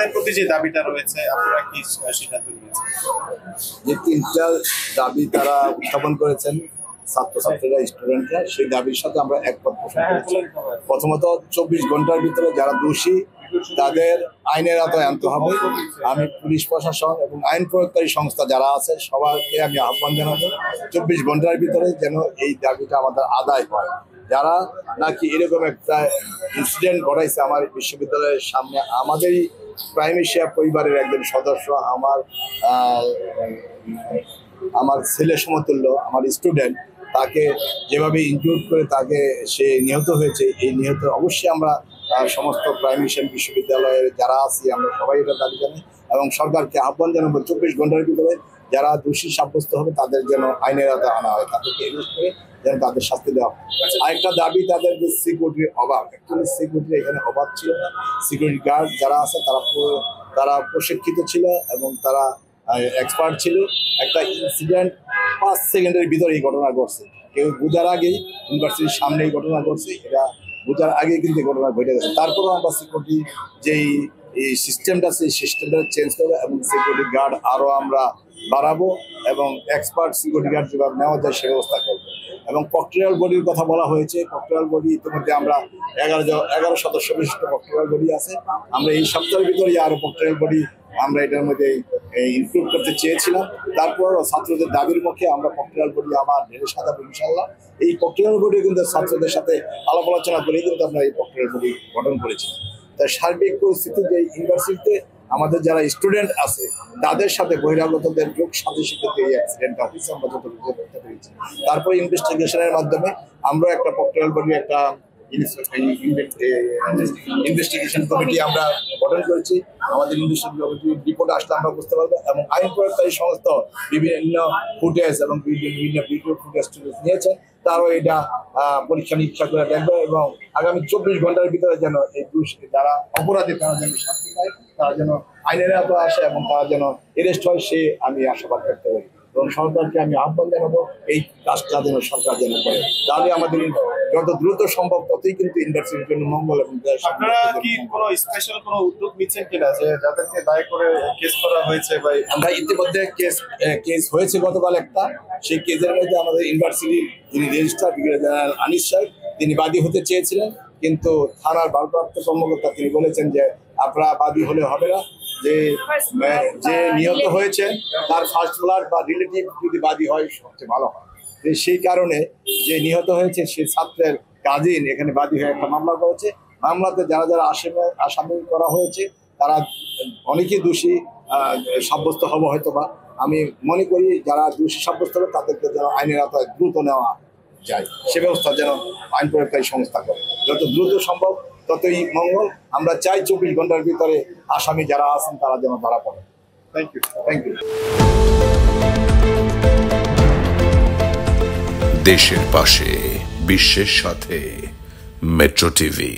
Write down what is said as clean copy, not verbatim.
আপনাদের প্রতি যে দাবিটা রয়েছে আপনারা কি সিদ্ধান্ত নিয়েছেন? যে তিনটা দাবি তারা উত্থাপন করেছেন ছাত্রছাত্রীরা, স্টুডেন্টরা, সেই দাবির সাথে আমরা একমত পোষণ করেছি। প্রথমত 24 ঘন্টার ভিতরে যারা দোষী তাদের আইনের আওতায় আনতে হবে। আমি পুলিশ প্রশাসন এবং আইন প্রয়োগকারী সংস্থা যারা আছে সবাইকে আমি আহ্বান জানাবো 24 ঘন্টার ভিতরে যেন এই দাবিটা আমাদের আদায় হয়। যারা নাকি এরকম একটা ইনসিডেন্ট ঘটাইছে আমার বিশ্ববিদ্যালয়ের সামনে, আমাদেরই প্রাইমেশিয়া পরিবারের একজন সদস্য, আমার ছেলে সমতুল্য, আমার স্টুডেন্ট, তাকে যেভাবে ইনক্লুড করে তাকে সে নিহত হয়েছে, এই নিহত অবশ্যই আমরা সমস্ত প্রাইমেশিয়ান বিশ্ববিদ্যালয়ের যারা আছি আমরা সবাই এটা দাবি জানাই এবং সরকারকে আহ্বান জানাবো 24 ঘন্টার ভিতরে যারা দোষী সাব্যস্ত হবে তাদের যেন আইনের আওতায় আনা হয়, তাদেরকে অ্যারেস্ট করে যেন তাদের শাস্তি দেওয়া হয়। আরেকটা দাবি তাদের যে সিকিউরিটির অভাব, অ্যাকচুয়ালি সিকিউরিটির এখানে অভাব ছিল না। সিকিউরিটি গার্ড যারা আছে তারা প্রশিক্ষিত ছিল এবং তারা এক্সপার্ট ছিল। একটা ইনসিডেন্ট 5 সেকেন্ডের ভিতরে এই ঘটনা ঘটছে, কেউ বোঝার আগেই ইউনিভার্সিটির সামনে এই ঘটনা ঘটছে, এটা বোঝার আগেই কিন্তু এই ঘটনা ঘটে গেছে। তারপরেও আমরা সিকিউরিটি যেই এই সিস্টেমটা সেই সিস্টেমটা চেঞ্জ করবো এবং সিকিউরিটি গার্ড আরও আমরা বাড়াবো এবং এক্সপার্ট সিকিউরিটি গার্ড যেভাবে নেওয়া যায় সে ব্যবস্থা করবো। এবং প্রক্টোরিয়াল বডির কথা বলা হয়েছে। প্রক্টোরিয়াল বডি ইতিমধ্যে আমরা 11 সদস্য বিশিষ্ট প্রক্টোরিয়াল বডি আছে। আমরা এই সপ্তাহের ভিতরে আরও প্রক্টোরিয়াল বডি আমরা এটার মধ্যে ইনক্লুড করতে চেয়েছিলাম। তারপর ছাত্রদের দাবির পক্ষে আমরা প্রক্টোরিয়াল বডি আবার ঢেলে সাজাবো ইনশাল্লাহ। এই প্রক্টোরিয়াল বডি কিন্তু ছাত্রদের সাথে আলাপ আলোচনা করে কিন্তু আমরা এই প্রক্টোরিয়াল বডি গঠন করেছি। তাই সার্বিক পরিস্থিতি যে ইউনিভার্সিটিতে আমাদের যারা স্টুডেন্ট আছে তাদের সাথে বহিরাগতদের যোগ সাদৃশ্য এই অ্যাক্সিডেন্টটা হয়েছে আমরা যতটুকু করতে পেরেছি। তারপরে ইনভেস্টিগেশনের মাধ্যমে আমরা একটা প্রক্টোরিয়াল বডি একটা ইনভেস্টিগেশন কমিটি আমরা গঠন করেছি। আমাদের ইনভেস্টিগেশন কমিটির রিপোর্ট আসলে আমরা বুঝতে পারবো এবং আইন প্রয়োগকারী সংস্থা বিভিন্ন ফুটেজ এবং বিভিন্ন ভিডিও ফুটেজ নিয়েছে, তারও এটা পরীক্ষা নিরীক্ষা করে দেখবে এবং আগামী 24 ঘন্টার ভিতরে যেন এই যারা অপরাধী তারা যেন শাস্তি পায়, তারা যেন আইনের আওতায় আসে এবং তারা যেন অ্যারেস্ট হয় সে আমি আশাবাদ করতে পারি। এবং সরকারকে আমি আহ্বান জানাবো এই কাজটা যেন সরকার যেন করে, তাহলে আমাদের যত দ্রুত সম্ভব ততই কিন্তু ইউনিভার্সিটির জন্য মঙ্গল। এবং আপনারা কি কোনো স্পেশাল কোনো উদ্যোগ নিচ্ছেন কিনা যে যাদেরকে দায় করে কেস করা হয়েছে? বা আমরা ইতিমধ্যে কেস হয়েছে গতকাল একটা, সেই কেসের মধ্যে আমাদের ইউনিভার্সিটির যিনি রেজিস্ট্রার ব্রিগেডিয়ার জেনারেল আনিস সাহেব তিনি বাদী হতে চেয়েছিলেন, কিন্তু থানার ভারপ্রাপ্ত কর্মকর্তা তিনি বলেছেন যে আপনারা বাদী হলে হবে না, যে নিহত হয়েছে তার ফার্স্ট ব্লাড বা রিলেটিভ যদি বাদী হয় সবচেয়ে ভালো হয়। সেই কারণে যে নিহত হয়েছে সে ছাত্রের কাজিন এখানে বাদী হয়ে একটা মামলা করেছে। মামলাতে যারা যারা আসামি করা হয়েছে তারা অনেকেই দোষী সাব্যস্ত হবে হয়তো বা। আমি মনে করি যারা দোষী সাব্যস্ত হবে তাদেরকে যেন আইনের আওতায় দ্রুত নেওয়া যায়, সে ব্যবস্থা যেন আইন প্রয়োগকারী সংস্থা করে। যত দ্রুত সম্ভব ততই মঙ্গল। আমরা চাই 24 ঘন্টার ভিতরে আসামি যারা আছেন তারা যেন ধরা পড়ে। Thank you. দেশের পাশে বিশ্বের সাথে মেট্রো টিভি।